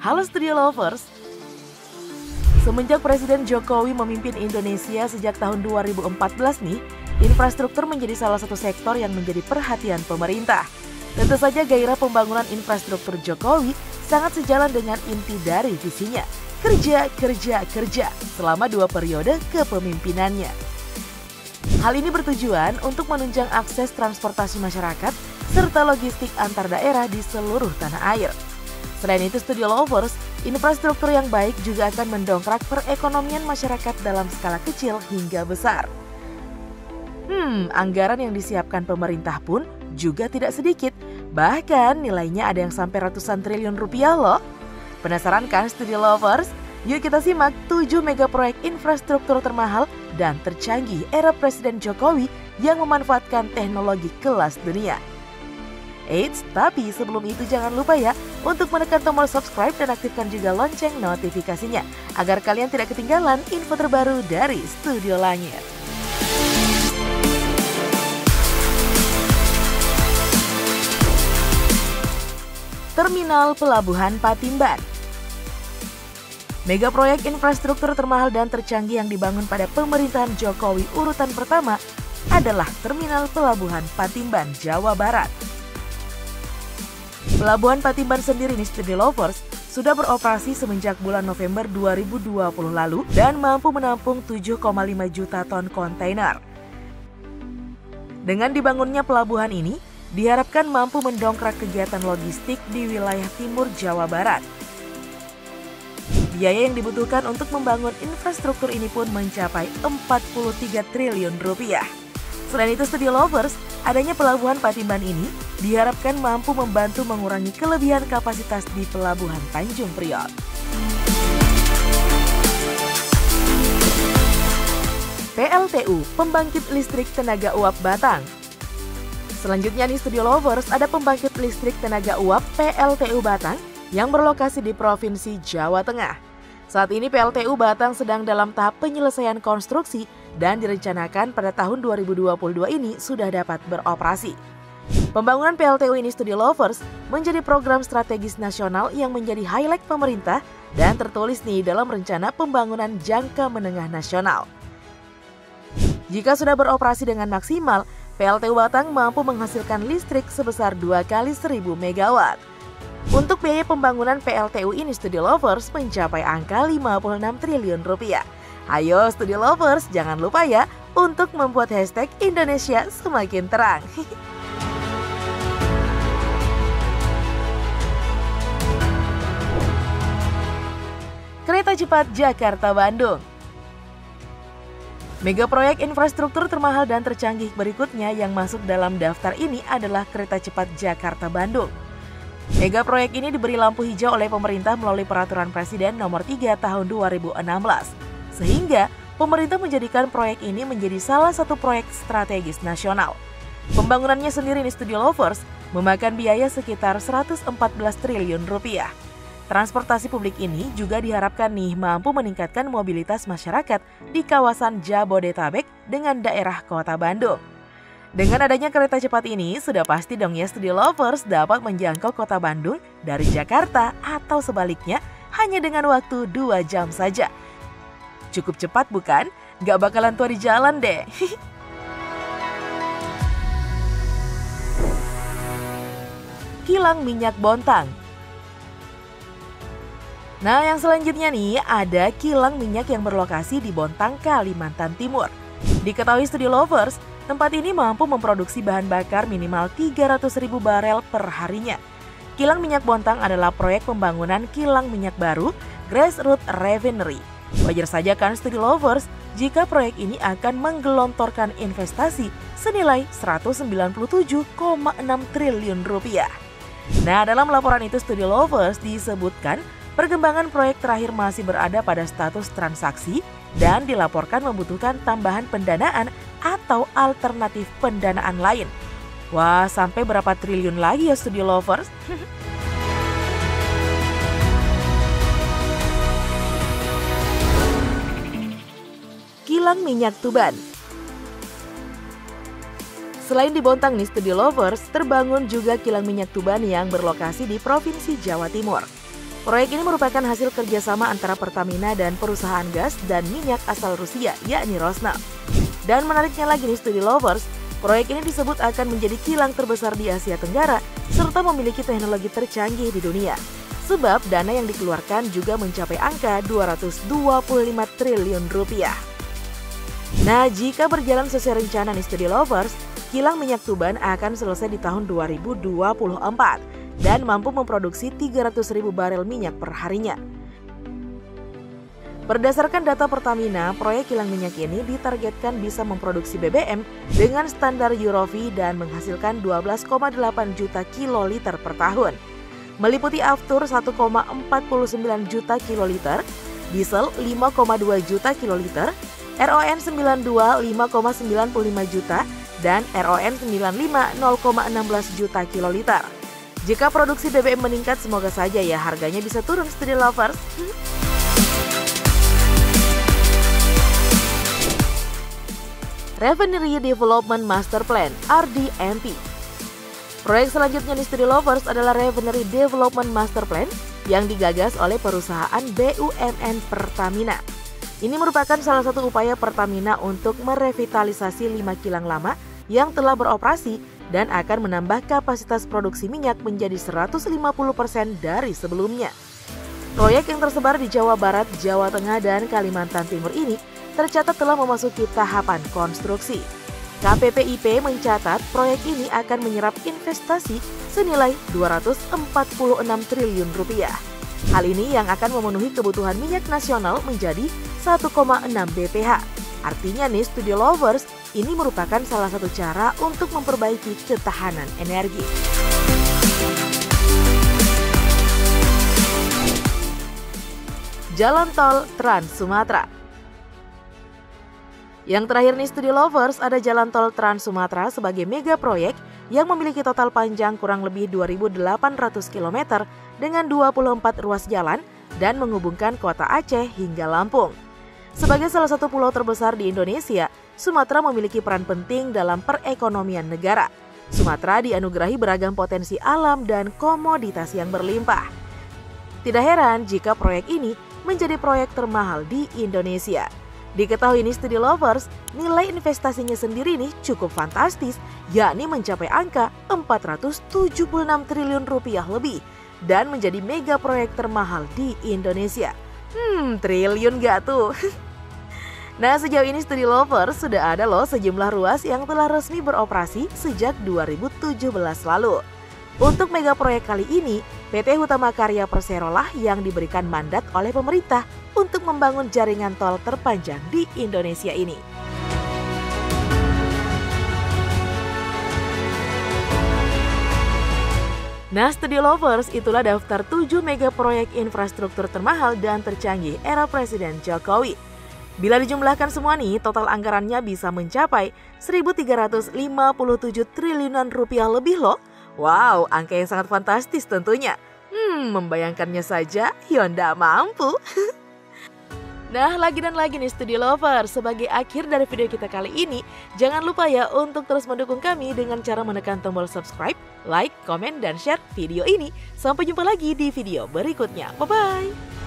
Halo Studio Lovers. Semenjak Presiden Jokowi memimpin Indonesia sejak tahun 2014 nih, infrastruktur menjadi salah satu sektor yang menjadi perhatian pemerintah. Tentu saja gairah pembangunan infrastruktur Jokowi sangat sejalan dengan inti dari visinya. Kerja, kerja, kerja selama 2 periode kepemimpinannya. Hal ini bertujuan untuk menunjang akses transportasi masyarakat serta logistik antar daerah di seluruh tanah air. Selain itu, Studio Lovers, infrastruktur yang baik juga akan mendongkrak perekonomian masyarakat dalam skala kecil hingga besar. Anggaran yang disiapkan pemerintah pun juga tidak sedikit. Bahkan nilainya ada yang sampai ratusan triliun rupiah loh. Penasaran kan Studio Lovers? Yuk kita simak 7 mega proyek infrastruktur termahal dan tercanggih era Presiden Jokowi yang memanfaatkan teknologi kelas dunia. Eits, tapi sebelum itu jangan lupa ya untuk menekan tombol subscribe dan aktifkan juga lonceng notifikasinya agar kalian tidak ketinggalan info terbaru dari Studio Langit. Terminal Pelabuhan Patimban. Mega proyek infrastruktur termahal dan tercanggih yang dibangun pada pemerintahan Jokowi urutan pertama adalah Terminal Pelabuhan Patimban, Jawa Barat. Pelabuhan Patimban sendiri nih Studio Lovers sudah beroperasi semenjak bulan November 2020 lalu dan mampu menampung 7,5 juta ton kontainer. Dengan dibangunnya pelabuhan ini, diharapkan mampu mendongkrak kegiatan logistik di wilayah timur Jawa Barat. Biaya yang dibutuhkan untuk membangun infrastruktur ini pun mencapai 43 triliun rupiah. Selain itu Studio Lovers, adanya pelabuhan Patimban ini diharapkan mampu membantu mengurangi kelebihan kapasitas di pelabuhan Tanjung Priok. PLTU, Pembangkit Listrik Tenaga Uap Batang. Selanjutnya nih Studio Lovers, ada pembangkit listrik tenaga uap PLTU Batang yang berlokasi di Provinsi Jawa Tengah. Saat ini PLTU Batang sedang dalam tahap penyelesaian konstruksi dan direncanakan pada tahun 2022 ini sudah dapat beroperasi. Pembangunan PLTU ini Studio Lovers menjadi program strategis nasional yang menjadi highlight pemerintah dan tertulis nih dalam rencana pembangunan jangka menengah nasional. Jika sudah beroperasi dengan maksimal, PLTU Batang mampu menghasilkan listrik sebesar 2 kali 1000 megawatt. Untuk biaya pembangunan PLTU ini Studio Lovers mencapai angka 56 triliun rupiah. Ayo Studio Lovers, jangan lupa ya untuk membuat hashtag Indonesia semakin terang. Kereta cepat Jakarta-Bandung. Mega proyek infrastruktur termahal dan tercanggih berikutnya yang masuk dalam daftar ini adalah kereta cepat Jakarta-Bandung. Mega proyek ini diberi lampu hijau oleh pemerintah melalui Peraturan Presiden Nomor 3 Tahun 2016. Sehingga pemerintah menjadikan proyek ini menjadi salah satu proyek strategis nasional. Pembangunannya sendiri di Studio Lovers memakan biaya sekitar 114 triliun rupiah. Transportasi publik ini juga diharapkan nih mampu meningkatkan mobilitas masyarakat di kawasan Jabodetabek dengan daerah Kota Bandung. Dengan adanya kereta cepat ini, sudah pasti dong ya Studio Lovers dapat menjangkau Kota Bandung dari Jakarta atau sebaliknya hanya dengan waktu 2 jam saja. Cukup cepat bukan? Gak bakalan tua di jalan deh. Kilang Minyak Bontang. Nah, yang selanjutnya nih ada kilang minyak yang berlokasi di Bontang, Kalimantan Timur. Diketahui Studio Lovers, tempat ini mampu memproduksi bahan bakar minimal 300.000 barel per harinya. Kilang Minyak Bontang adalah proyek pembangunan kilang minyak baru, Grassroots Refinery. Wajar saja kan Studio Lovers jika proyek ini akan menggelontorkan investasi senilai 197,6 triliun rupiah. Nah, dalam laporan itu Studio Lovers disebutkan perkembangan proyek terakhir masih berada pada status transaksi dan dilaporkan membutuhkan tambahan pendanaan atau alternatif pendanaan lain. Wah, sampai berapa triliun lagi ya Studio Lovers? Kilang Minyak Tuban. Selain di Bontang nih Studio Lovers, terbangun juga kilang minyak Tuban yang berlokasi di Provinsi Jawa Timur. Proyek ini merupakan hasil kerjasama antara Pertamina dan perusahaan gas dan minyak asal Rusia, yakni Rosneft. Dan menariknya lagi nih Studi Lovers, proyek ini disebut akan menjadi kilang terbesar di Asia Tenggara serta memiliki teknologi tercanggih di dunia. Sebab dana yang dikeluarkan juga mencapai angka 225 triliun rupiah. Nah, jika berjalan sesuai rencana nih Studi Lovers, kilang minyak Tuban akan selesai di tahun 2024. Dan mampu memproduksi 300.000 barel minyak per harinya. Berdasarkan data Pertamina, proyek kilang minyak ini ditargetkan bisa memproduksi BBM dengan standar Eurovi dan menghasilkan 12,8 juta kiloliter per tahun. Meliputi aftur 1,49 juta kiloliter, diesel 5,2 juta kiloliter, RON 92 5,95 juta, dan RON 95 0,16 juta kiloliter. Jika produksi BBM meningkat, semoga saja ya harganya bisa turun Studi Lovers. Refinery Development Master Plan (RDMP). Proyek selanjutnya di Studi Lovers adalah Refinery Development Master Plan yang digagas oleh perusahaan BUMN Pertamina. Ini merupakan salah satu upaya Pertamina untuk merevitalisasi 5 kilang lama yang telah beroperasi dan akan menambah kapasitas produksi minyak menjadi 150% dari sebelumnya. Proyek yang tersebar di Jawa Barat, Jawa Tengah, dan Kalimantan Timur ini tercatat telah memasuki tahapan konstruksi. KPPIP mencatat proyek ini akan menyerap investasi senilai 246 triliun rupiah. Hal ini yang akan memenuhi kebutuhan minyak nasional menjadi 1,6 BPH. Artinya nih Studi Lovers, ini merupakan salah satu cara untuk memperbaiki ketahanan energi. Jalan Tol Trans Sumatera. Yang terakhir nih Studi Lovers, ada Jalan Tol Trans Sumatera sebagai mega proyek yang memiliki total panjang kurang lebih 2.800 km dengan 24 ruas jalan dan menghubungkan kota Aceh hingga Lampung. Sebagai salah satu pulau terbesar di Indonesia, Sumatera memiliki peran penting dalam perekonomian negara. Sumatera dianugerahi beragam potensi alam dan komoditas yang berlimpah. Tidak heran jika proyek ini menjadi proyek termahal di Indonesia. Diketahui ini Studi Lovers, nilai investasinya sendiri nih cukup fantastis, yakni mencapai angka 476 triliun rupiah lebih dan menjadi mega proyek termahal di Indonesia. Triliun gak tuh? Nah, sejauh ini Studi Lovers sudah ada loh sejumlah ruas yang telah resmi beroperasi sejak 2017 lalu. Untuk mega proyek kali ini, PT Hutama Karya Persero lah yang diberikan mandat oleh pemerintah untuk membangun jaringan tol terpanjang di Indonesia ini. Nah, Studi Lovers, itulah daftar 7 mega proyek infrastruktur termahal dan tercanggih era Presiden Jokowi. Bila dijumlahkan semua nih, total anggarannya bisa mencapai 1.357 triliunan rupiah lebih loh. Wow, angka yang sangat fantastis tentunya. Membayangkannya saja, Hyundai mampu. Nah, lagi dan lagi nih Studi Lovers, sebagai akhir dari video kita kali ini, jangan lupa ya untuk terus mendukung kami dengan cara menekan tombol subscribe, like, komen, dan share video ini. Sampai jumpa lagi di video berikutnya. Bye-bye!